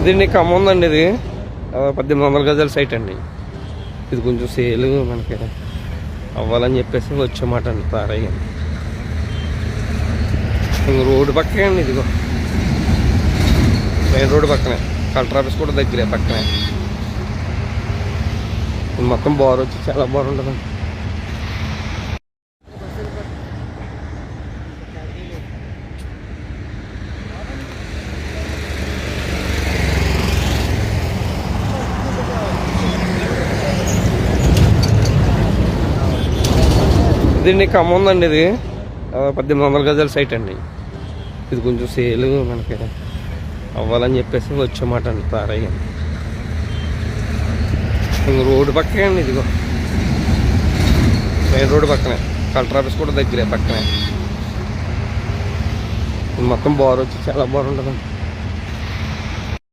ఇదండి ఖమ్మం ఉందండి. ఇది 1800 గజాల సైట్ అండి. ఇది కొంచెం సేల్ మనకి అవ్వాలని చెప్పేసి వచ్చేమాట అండి. తారయ్య రోడ్డు పక్కనే అండి. ఇదిగో మెయిన్ రోడ్డు పక్కనే, కలెక్టర్ ఆఫీస్ కూడా దగ్గరే పక్కనే. మొత్తం బోర్ వచ్చి చాలా బాగుంటుందండి. ఇదండి ఖమ్మం ఉందండి. ఇది 1800 గజాల సైట్ అండి. ఇది కొంచెం సేల్ మనకి అవ్వాలని చెప్పేసి వచ్చేమాట అండి. తారయ్య రోడ్డు పక్కనే అండి. ఇదిగో మెయిన్ రోడ్డు పక్కనే, కలెక్టర్ ఆఫీస్ కూడా దగ్గరే పక్కనే. మొత్తం బోర్ వచ్చి చాలా బాగుంటుందండి.